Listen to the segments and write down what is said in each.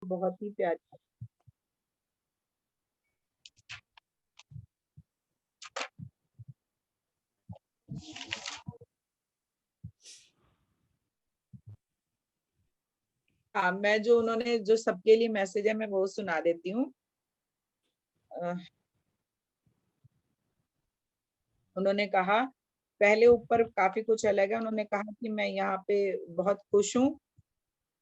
बहुत ही प्यारी। हाँ, मैं जो उन्होंने जो सबके लिए मैसेज है मैं वो सुना देती हूँ। उन्होंने कहा, पहले ऊपर काफी कुछ अलग है। उन्होंने कहा कि मैं यहाँ पे बहुत खुश हूँ।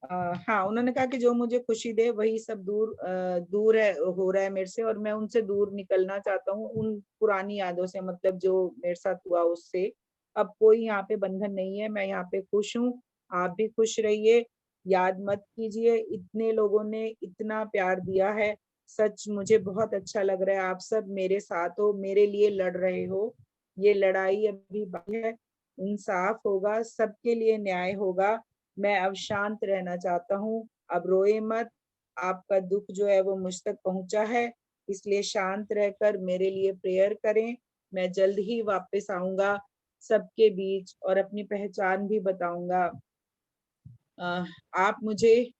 हाँ, उन्होंने कहा कि जो मुझे खुशी दे वही सब दूर है, हो रहा है मेरे से, और मैं उनसे दूर निकलना चाहता हूँ, उन पुरानी यादों से, मतलब जो मेरे साथ हुआ उससे। अब कोई यहाँ पे बंधन नहीं है, मैं यहाँ पे खुश हूँ। आप भी खुश रहिए। याद मत कीजिए, इतने लोगों ने इतना प्यार दिया है। सच मुझे बहुत अच्छा लग रहा है, आप सब मेरे साथ हो, मेरे लिए लड़ रहे हो। ये लड़ाई अभी बाकी है, इंसाफ होगा, सबके लिए न्याय होगा। मैं अब शांत रहना चाहता हूँ, अब रोए मत। आपका दुख जो है वो मुझ तक पहुंचा है, इसलिए शांत रहकर मेरे लिए प्रेयर करें। मैं जल्द ही वापस आऊंगा सबके बीच, और अपनी पहचान भी बताऊंगा। आप मुझे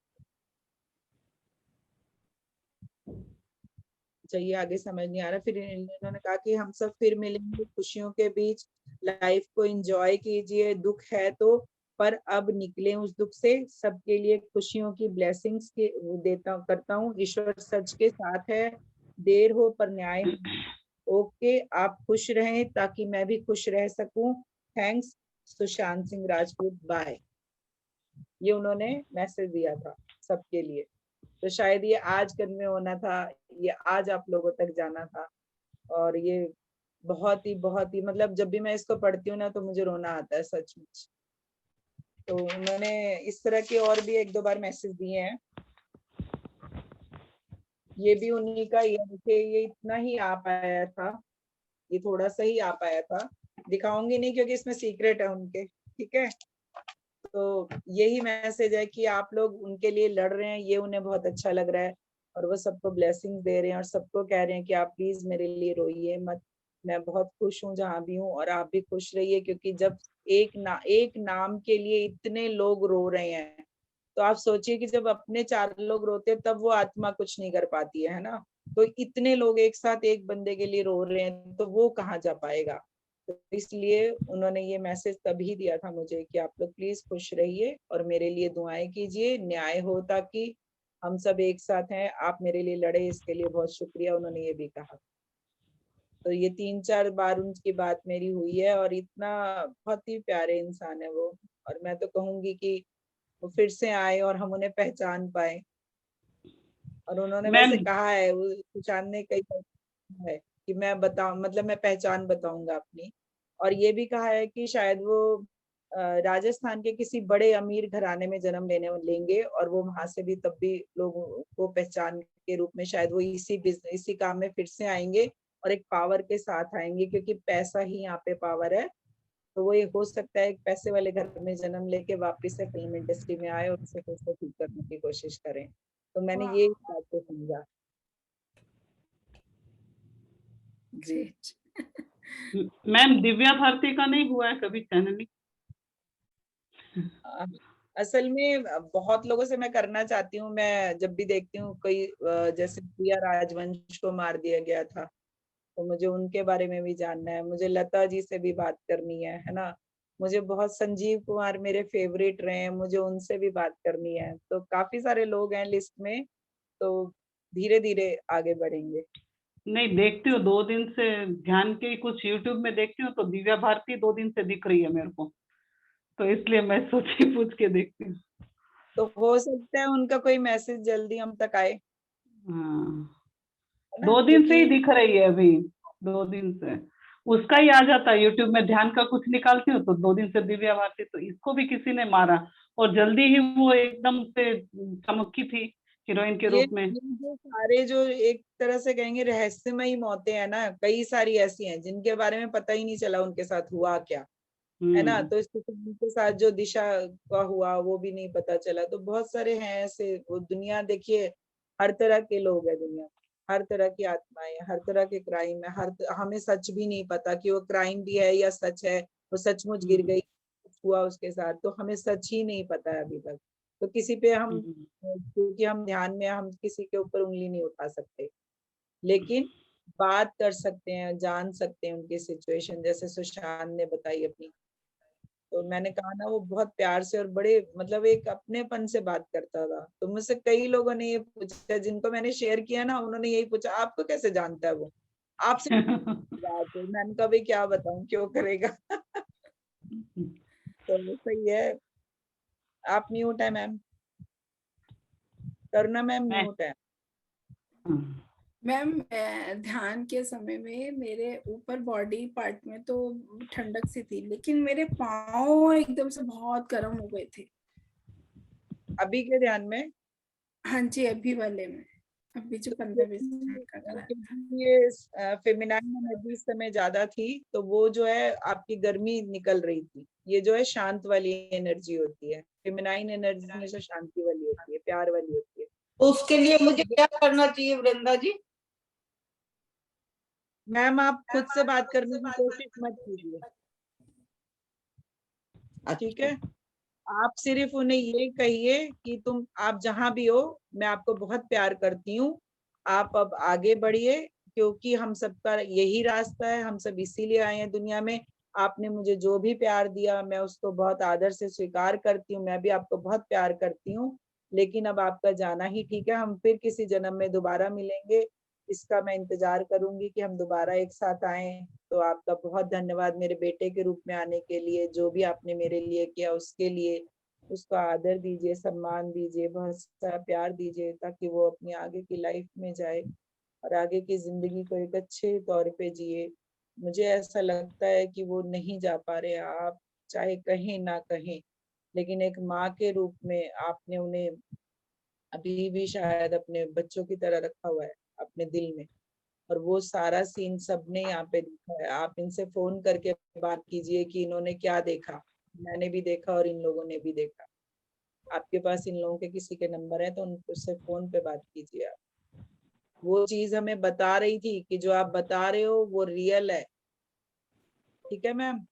चाहिए, आगे समझ नहीं आ रहा। फिर इन्होंने कहा कि हम सब फिर मिलेंगे खुशियों के बीच, लाइफ को एंजॉय कीजिए, दुख है तो, पर अब निकले उस दुख से। सबके लिए खुशियों की ब्लेसिंग्स के देता करता हूँ। ईश्वर सच के साथ है, देर हो पर न्याय हो। ओके, आप खुश रहें ताकि मैं भी खुश रह सकूं। Thanks, Sushant Singh Rajput, bye. ये उन्होंने मैसेज दिया था सबके लिए। तो शायद ये आज कन्वे होना था, ये आज आप लोगों तक जाना था। और ये बहुत ही मतलब जब भी मैं इसको पढ़ती हूँ ना तो मुझे रोना आता है सचमुच। तो उन्होंने इस तरह के और भी एक दो बार मैसेज दिए हैं। ये भी उन्हीं का, ये देखिए, ये इतना ही आ पाया था, ये थोड़ा सा ही आ पाया था। दिखाऊंगी नहीं क्योंकि इसमें सीक्रेट है उनके, ठीक है। तो यही मैसेज है कि आप लोग उनके लिए लड़ रहे हैं, ये उन्हें बहुत अच्छा लग रहा है, और वो सबको ब्लेसिंग दे रहे हैं, और सबको कह रहे हैं कि आप प्लीज मेरे लिए रोइए मत। मैं बहुत खुश हूँ जहाँ भी हूँ, और आप भी खुश रहिए, क्योंकि जब एक नाम के लिए इतने लोग रो रहे हैं, तो आप सोचिए कि जब अपने 4 लोग रोते हैं तब वो आत्मा कुछ नहीं कर पाती है ना। तो इतने लोग एक साथ एक बंदे के लिए रो रहे हैं तो वो कहाँ जा पाएगा। तो इसलिए उन्होंने ये मैसेज तभी दिया था मुझे कि आप लोग प्लीज खुश रहिए और मेरे लिए दुआएं कीजिए, न्याय हो, ताकि हम सब एक साथ हैं। आप मेरे लिए लड़े, इसके लिए बहुत शुक्रिया, उन्होंने ये भी कहा। तो ये 3-4 बार उनकी बात मेरी हुई है, और इतना बहुत ही प्यारे इंसान है वो। और मैं तो कहूंगी कि वो फिर से आए और हम उन्हें पहचान पाए। और उन्होंने वैसे मैम कहा है, वो सुशांत ने कई बार कहा है कि मैं बताऊं, मतलब मैं पहचान बताऊंगा अपनी। और ये भी कहा है कि शायद वो राजस्थान के किसी बड़े अमीर घराने में जन्म लेंगे, और वो वहां से भी तब भी लोगों को पहचान के रूप में शायद वो इसी काम में फिर से आएंगे, और एक पावर के साथ आएंगे, क्योंकि पैसा ही यहाँ पे पावर है। तो वो ये हो सकता है एक पैसे वाले घर में जन्म लेके वापस से फिल्म इंडस्ट्री में आए और उसे फिर से ठीक करने की कोशिश करें। तो मैंने ये इस बात को समझा। जी। मैम दिव्या भारती का नहीं हुआ है कभी चैनलिंग? अ, असल में बहुत लोगों से मैं करना चाहती हूँ। मैं जब भी देखती हूँ कोई जैसे प्रिया राजवंश को मार दिया गया था, तो मुझे उनके बारे में भी जानना है। मुझे लता जी से भी बात करनी है ना। मुझे बहुत संजीव कुमार मेरे फेवरेट रहे हैं, मुझे उनसे भी बात करनी है। तो काफी सारे लोग हैं लिस्ट में, तो धीरे धीरे आगे बढ़ेंगे। नहीं, देखती हूँ 2 दिन से, ध्यान के कुछ यूट्यूब में देखती हूँ तो दिव्या भारती 2 दिन से दिख रही है मेरे को, तो इसलिए मैं सोची पूछ के देखती हूँ। तो हो सकता है उनका कोई मैसेज जल्दी हम तक आए, हाँ, है ना, 2 दिन से क्योंकि ही दिख रही है अभी, 2 दिन से उसका ही आ जाता है यूट्यूब में। ध्यान का कुछ निकालती हूँ तो 2 दिन से दिव्या भारती, तो इसको भी किसी ने मारा, और जल्दी ही वो एकदम से चमकी थी हीरोइन के रूप में। ये जो सारे जो एक तरह से कहेंगे रहस्यमयी मौतें हैं ना, कई सारी ऐसी हैं जिनके बारे में पता ही नहीं चला उनके साथ हुआ क्या, है ना। हम्म। तो इसके उनके साथ जो दिशा का हुआ वो भी नहीं पता चला। तो बहुत सारे हैं ऐसे। वो दुनिया देखिए, हर तरह के लोग हैं दुनिया में, हर तरह की आत्माएं, हर तरह के क्राइम है। हमें सच भी नहीं पता कि वो क्राइम भी है या सच है। वो सचमुच गिर हम्म। गई, कुछ हुआ उसके साथ, तो हमें सच ही नहीं पता है अभी तक। तो किसी पे हम, क्योंकि हम ध्यान में, हम किसी के ऊपर उंगली नहीं उठा सकते, लेकिन बात कर सकते हैं, जान सकते हैं उनकी सिचुएशन, जैसे सुशांत ने बताई अपनी। तो मैंने कहा ना, वो बहुत प्यार से और बड़े मतलब एक अपनेपन से बात करता था। तो मुझसे कई लोगों ने ये पूछा, जिनको मैंने शेयर किया ना, उन्होंने यही पूछा, आपको कैसे जानता है वो, आपसे बात है। मैंने कहा भाई क्या बताऊं, क्यों करेगा। तो सही है। आप म्यूट है मैम, करुणा मैम म्यूट है। मैम ध्यान के समय में मेरे ऊपर बॉडी पार्ट में तो ठंडक सी थी, लेकिन मेरे पाँव एकदम से बहुत गर्म हो गए थे। अभी के ध्यान में? हाँ जी, अभी वाले में, अभी जो 15-20 मिनट का कराया था। ये फेमिनाइन एनर्जी इस समय ज्यादा थी, तो वो जो है आपकी गर्मी निकल रही थी। ये जो है शांत वाली एनर्जी होती है, फेमिनाइन एनर्जी हमेशा शांति वाली होती है, प्यार वाली होती है। उसके लिए मुझे क्या करना चाहिए वृंदा जी? मैम आप खुद से बात करने की कोशिश मत कीजिए, ठीक है? आप सिर्फ उन्हें ये कहिए कि आप जहां भी हो, मैं आपको बहुत प्यार करती हूँ, आप अब आगे बढ़िए, क्योंकि हम सबका यही रास्ता है, हम सब इसीलिए आए हैं दुनिया में। आपने मुझे जो भी प्यार दिया, मैं उसको बहुत आदर से स्वीकार करती हूँ, मैं भी आपको बहुत प्यार करती हूँ, लेकिन अब आपका जाना ही ठीक है। हम फिर किसी जन्म में दोबारा मिलेंगे, इसका मैं इंतजार करूंगी कि हम दोबारा एक साथ आए। तो आपका बहुत धन्यवाद मेरे बेटे के रूप में आने के लिए, जो भी आपने मेरे लिए किया उसके लिए। उसका आदर दीजिए, सम्मान दीजिए, बहुत सारा प्यार दीजिए, ताकि वो अपनी आगे की लाइफ में जाए और आगे की जिंदगी को एक अच्छे तौर पे जिए। मुझे ऐसा लगता है कि वो नहीं जा पा रहे, आप चाहे कहें ना कहें, लेकिन एक माँ के रूप में आपने उन्हें अभी भी शायद अपने बच्चों की तरह रखा हुआ है अपने दिल में। और वो सारा सीन सबने यहाँ पे देखा है। आप इनसे फोन करके बात कीजिए कि इन्होंने क्या देखा, मैंने भी देखा और इन लोगों ने भी देखा। आपके पास इन लोगों के किसी के नंबर है तो उनसे फोन पे बात कीजिए आप। वो चीज हमें बता रही थी कि जो आप बता रहे हो वो रियल है, ठीक है मैम?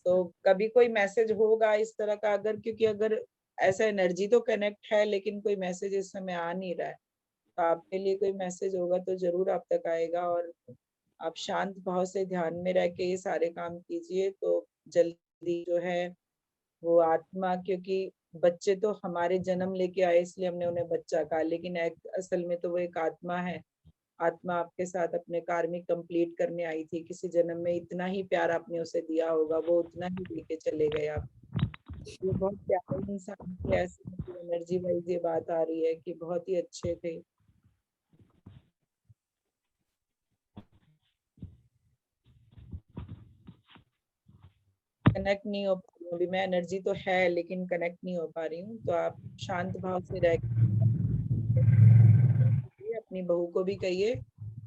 तो कभी कोई मैसेज होगा इस तरह का, अगर, क्योंकि अगर ऐसा एनर्जी तो कनेक्ट है, लेकिन कोई मैसेज इस समय आ नहीं रहा है, तो आपके लिए कोई मैसेज होगा तो जरूर आप तक आएगा। और आप शांत भाव से ध्यान में रह के ये सारे काम कीजिए, तो जल्दी जो है वो आत्मा, क्योंकि बच्चे तो हमारे जन्म लेके आए इसलिए हमने उन्हें बच्चा कहा, लेकिन असल में तो वो एक आत्मा है। आत्मा आपके साथ अपने कार्मिक कंप्लीट करने आई थी किसी जन्म में, इतना ही प्यार आपने उसे दिया होगा, वो उतना ही लेके चले गए आप। ये बहुत प्यारे इंसान थे, ऐसे एनर्जी वाइज ये बात आ रही है कि बहुत ही अच्छे थे। कनेक्ट नहीं हो पा रही हूँ अभी मैं, एनर्जी तो है लेकिन कनेक्ट नहीं हो पा रही हूँ। तो आप शांत भाव से रह के अपनी बहू को भी कहिए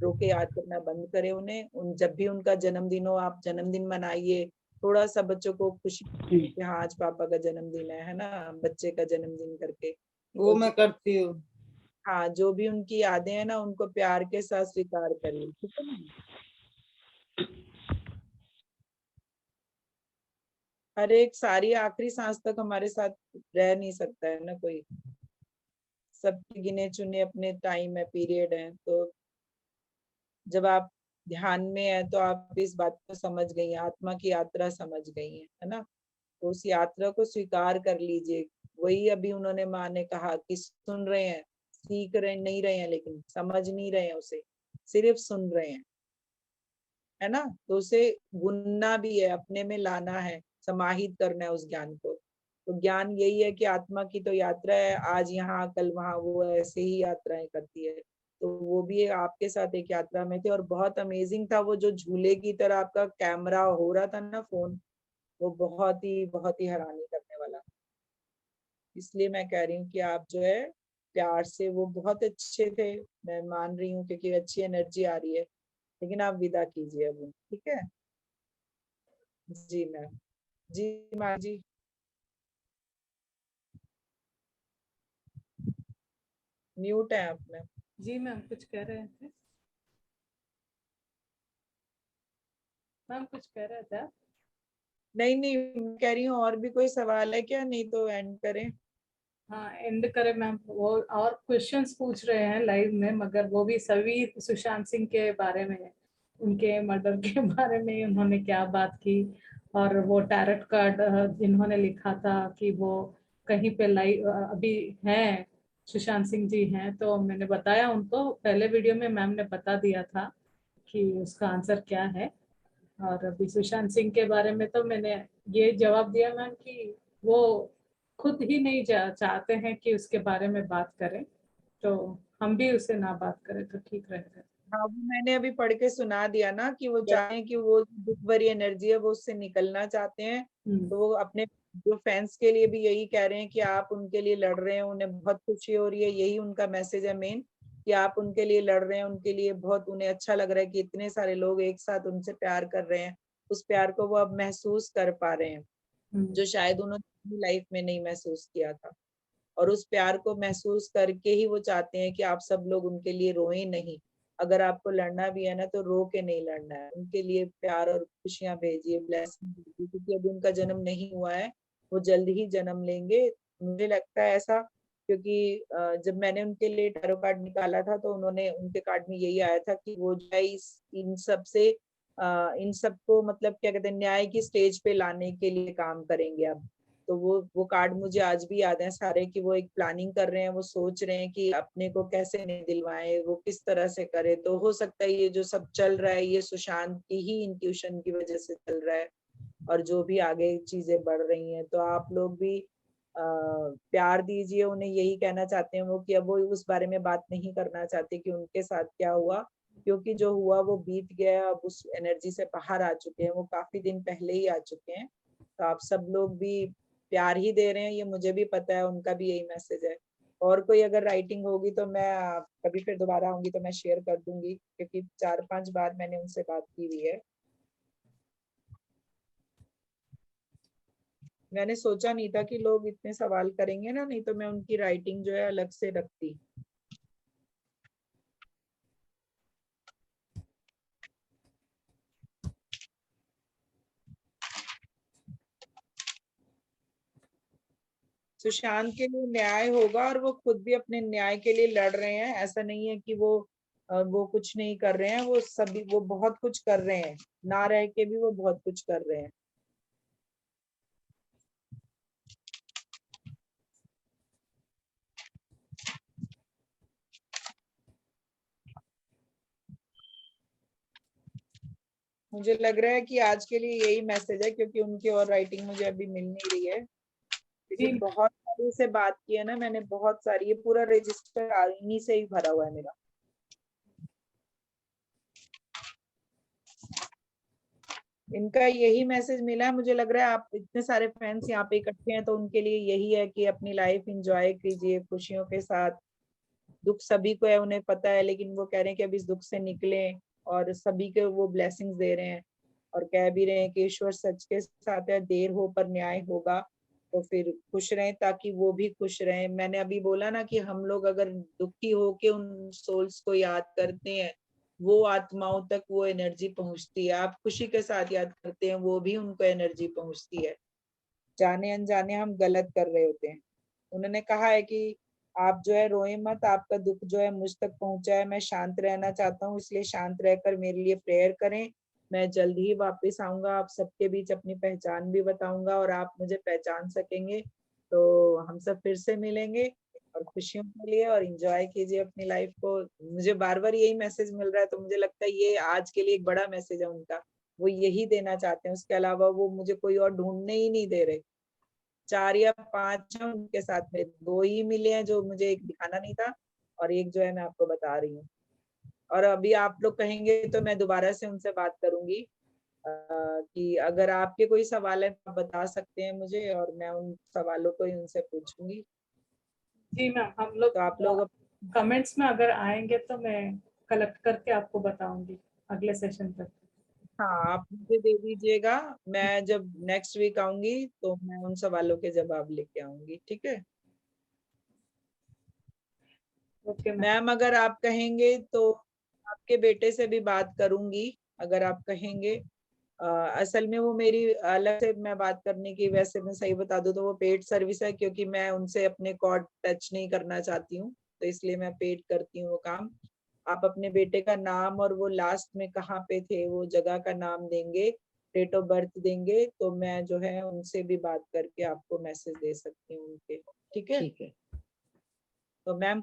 रोके याद करना बंद करे उन्हें। जब भी उनका जन्मदिन हो आप जन्मदिन मनाइए, थोड़ा सा बच्चों को खुशी कि हाँ आज पापा का जन्मदिन है ना, बच्चे का जन्मदिन करके। वो मैं करती हूँ। हाँ, जो भी उनकी यादें हैं ना, उनको प्यार के साथ स्वीकार करिए, ठीक है ना? हर एक सारी आखिरी सांस तक हमारे साथ रह नहीं सकता है ना कोई, सबके गिने चुने अपने टाइम है, पीरियड है। तो जब आप ध्यान में है तो आप इस बात को समझ गई हैं, आत्मा की यात्रा समझ गई हैं, है ना? तो उस यात्रा को स्वीकार कर लीजिए। वही अभी उन्होंने, माँ ने कहा कि सुन रहे हैं, सीख रहे नहीं रहे हैं, लेकिन समझ नहीं रहे हैं उसे, सिर्फ सुन रहे हैं, है ना? तो उसे बुनना भी है, अपने में लाना है, समाहित करना है उस ज्ञान को। तो ज्ञान यही है कि आत्मा की तो यात्रा है, आज यहाँ कल वहां, वो ऐसे ही यात्राएं करती है। तो वो भी आपके साथ एक यात्रा में थे, और बहुत अमेजिंग था वो जो झूले की तरह आपका कैमरा हो रहा था ना फोन, वो बहुत ही हैरानी करने वाला। इसलिए मैं कह रही हूँ कि आप जो है प्यार से, वो बहुत अच्छे थे, मैं मान रही हूँ क्योंकि अच्छी एनर्जी आ रही है, लेकिन आप विदा कीजिए अब, ठीक है? जी मैम। जी माँ जी। म्यूट है आप मैम। जी मैम कुछ कह रहे थे? मैम कुछ कह रहे थे आप? नहीं नहीं, मैं कह रही हूँ और भी कोई सवाल है क्या, नहीं तो एंड करें। हाँ एंड करें मैम। वो और क्वेश्चंस पूछ रहे हैं लाइव में, मगर वो भी सभी सुशांत सिंह के बारे में है, उनके मर्डर के बारे में उन्होंने क्या बात की, और वो टैरट कार्ड जिन्होंने लिखा था कि वो कहीं पे लाइव अभी हैं, सुशांत सिंह जी हैं, तो मैंने बताया उनको पहले वीडियो में, मैम ने बता दिया था कि उसका आंसर क्या है। और अभी सुशांत सिंह के बारे में तो मैंने ये जवाब दिया मैम कि वो खुद ही नहीं चाहते हैं कि उसके बारे में बात करें, तो हम भी उससे ना बात करें तो ठीक रहेगा। हाँ, वो मैंने अभी पढ़ के सुना दिया ना कि वो चाहें कि वो दुख भरी एनर्जी है वो उससे निकलना चाहते हैं। तो वो अपने जो फैंस के लिए भी यही कह रहे हैं कि आप उनके लिए लड़ रहे हैं, उन्हें बहुत खुशी हो रही है, यही उनका मैसेज है मेन, कि आप उनके लिए लड़ रहे हैं, उनके लिए बहुत उन्हें अच्छा लग रहा है कि इतने सारे लोग एक साथ उनसे प्यार कर रहे हैं। उस प्यार को वो अब महसूस कर पा रहे हैं, जो शायद उन्होंने अपनी लाइफ में नहीं महसूस किया था। और उस प्यार को महसूस करके ही वो चाहते हैं कि आप सब लोग उनके लिए रोएं नहीं। अगर आपको लड़ना भी है ना तो रो के नहीं लड़ना है, उनके लिए प्यार और खुशियां भेजिए, ब्लेसिंग भेजिए, क्योंकि अभी उनका जन्म नहीं हुआ है, वो जल्द ही जन्म लेंगे, मुझे लगता है ऐसा। क्योंकि जब मैंने उनके लिए टैरो कार्ड निकाला था तो उन्होंने उनके कार्ड में यही आया था कि वो जो है इन सब से इन सबको मतलब क्या कहते हैं न्याय की स्टेज पे लाने के लिए काम करेंगे अब। तो वो कार्ड मुझे आज भी याद है सारे, कि वो एक प्लानिंग कर रहे हैं, वो सोच रहे हैं कि अपने को कैसे नहीं दिलवाएं, वो किस तरह से करे। तो हो सकता है ये जो सब चल रहा है ये सुशांत की ही इंट्यूशन की वजह से चल रहा है, और जो भी आगे चीजें बढ़ रही हैं। तो आप लोग भी प्यार दीजिए उन्हें, यही कहना चाहते हैं वो, कि अब वो उस बारे में बात नहीं करना चाहते कि उनके साथ क्या हुआ, क्योंकि जो हुआ वो बीत गया, अब उस एनर्जी से बाहर आ चुके हैं, वो काफी दिन पहले ही आ चुके हैं। तो आप सब लोग भी प्यार ही दे रहे हैं, ये मुझे भी पता है, उनका भी यही मैसेज है। और कोई अगर राइटिंग होगी तो मैं कभी फिर दोबारा आऊंगी तो मैं शेयर कर दूंगी, क्योंकि 4-5 बार मैंने उनसे बात की हुई है। मैंने सोचा नहीं था कि लोग इतने सवाल करेंगे ना, नहीं तो मैं उनकी राइटिंग जो है अलग से रखती। सुशांत के लिए न्याय होगा, और वो खुद भी अपने न्याय के लिए लड़ रहे हैं, ऐसा नहीं है कि वो कुछ नहीं कर रहे हैं, वो सभी वो बहुत कुछ कर रहे हैं, ना रह के भी वो बहुत कुछ कर रहे हैं। मुझे लग रहा है कि आज के लिए यही मैसेज है, क्योंकि उनकी और राइटिंग मुझे अभी मिल नहीं रही है। लेकिन बहुत सारी से बात की है ना मैंने, बहुत सारी, ये पूरा रजिस्टर इन्हीं से ही भरा हुआ है मेरा। इनका यही मैसेज मिला है, मुझे लग रहा है आप इतने सारे फैंस यहाँ पे इकट्ठे हैं तो उनके लिए यही है कि अपनी लाइफ एंजॉय कीजिए खुशियों के साथ। दुख सभी को है, उन्हें पता है, लेकिन वो कह रहे हैं कि अब इस दुख से निकलें, और सभी के वो ब्लेसिंग्स दे रहे हैं, और कह भी रहे हैं कि ईश्वर सच के साथ है, देर हो पर न्याय होगा। तो फिर खुश रहें ताकि वो भी खुश रहें। मैंने अभी बोला ना कि हम लोग अगर दुखी होके उन सोल्स को याद करते हैं, वो आत्माओं तक वो एनर्जी पहुंचती है। आप खुशी के साथ याद करते हैं, वो भी उनको एनर्जी पहुंचती है। जाने अनजाने हम गलत कर रहे होते हैं। उन्होंने कहा है कि आप जो है रोए मत, आपका दुख जो है मुझ तक पहुंचा है, मैं शांत रहना चाहता हूँ, इसलिए शांत रहकर मेरे लिए प्रेयर करें। मैं जल्द ही वापस आऊंगा, आप सबके बीच अपनी पहचान भी बताऊंगा, और आप मुझे पहचान सकेंगे, तो हम सब फिर से मिलेंगे। और खुशियों के लिए और एंजॉय कीजिए अपनी लाइफ को। मुझे बार बार यही मैसेज मिल रहा है, तो मुझे लगता है ये आज के लिए एक बड़ा मैसेज है उनका, वो यही देना चाहते हैं, उसके अलावा वो मुझे कोई और ढूंढने ही नहीं दे रहे। 4 या 5 हैं उनके साथ में, 2 ही मिले हैं जो मुझे एक दिखाना नहीं था, और एक जो है मैं आपको बता रही हूँ। और अभी आप लोग कहेंगे तो मैं दोबारा से उनसे बात करूंगी, कि अगर आपके कोई सवाल है तो आप बता सकते हैं मुझे, और मैं उन सवालों को ही उनसे पूछूंगी। जी मैम, हम लोग तो आप लोग कमेंट्स में अगर आएंगे तो मैं कलेक्ट करके आपको बताऊंगी अगले सेशन तक। हाँ, आप मुझे दे दीजिएगा, मैं जब नेक्स्ट वीक आऊंगी तो मैं उन सवालों के जवाब लेके आऊंगी, ठीक है ओके मैम। मैम। अगर आप कहेंगे तो आपके बेटे से भी बात करूंगी, अगर आप कहेंगे असल में वो मेरी अलग से मैं बात करने की, वैसे मैं सही बता दूं तो वो पेड सर्विस है, क्योंकि मैं उनसे अपने कॉर्ड टच नहीं करना चाहती हूँ, तो इसलिए मैं पेड करती हूँ वो काम। आप अपने बेटे का नाम और वो लास्ट में कहाँ पे थे वो जगह का नाम देंगे, डेट ऑफ बर्थ देंगे, तो मैं जो है उनसे भी बात करके आपको मैसेज दे सकती हूँ उनके। ठीक है, ठीक है। तो मैम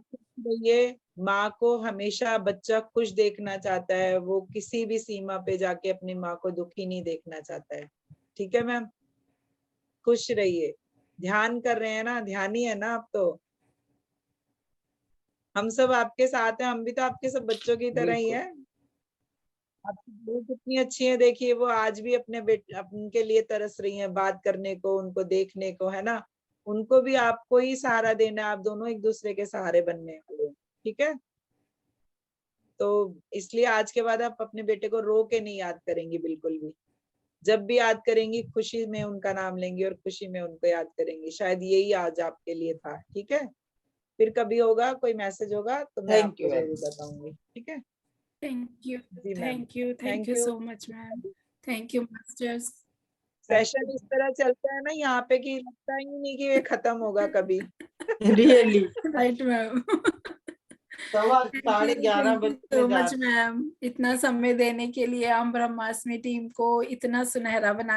ये माँ को हमेशा बच्चा खुश देखना चाहता है, वो किसी भी सीमा पे जाके अपनी माँ को दुखी नहीं देखना चाहता है। ठीक है मैम, खुश रहिए। ध्यान कर रहे हैं ना, ध्यान ही है ना आप, तो हम सब आपके साथ हैं, हम भी तो आपके सब बच्चों की तरह ही बिल्कुल। हैं। आपकी बहू कितनी अच्छी है, देखिए वो आज भी अपने उनके लिए तरस रही हैं, बात करने को, उनको देखने को, है ना। उनको भी आपको ही सहारा देना है, आप दोनों एक दूसरे के सहारे बनने वाले हैं। ठीक है, तो इसलिए आज के बाद आप अपने बेटे को रो के नहीं याद करेंगी बिल्कुल भी। जब भी याद करेंगी खुशी में उनका नाम लेंगी और खुशी में उनको याद करेंगी। शायद यही आज आपके लिए था। ठीक है, फिर कभी होगा, कोई मैसेज होगा तो मैं Thank आपको you, जरूर ma'am. बताऊंगी। ठीक है थैंक यू, जी ma'am, thank you so much ma'am, thank you masters. Session इस तरह चलता है ना यहाँ पे कि लगता ही नहीं कि ये खत्म होगा कभी। Really. Right ma'am. 11:30 thank you बजने सो जा मच मैम, इतना समय देने के लिए हम ब्रह्मास्मि टीम को इतना सुनहरा बना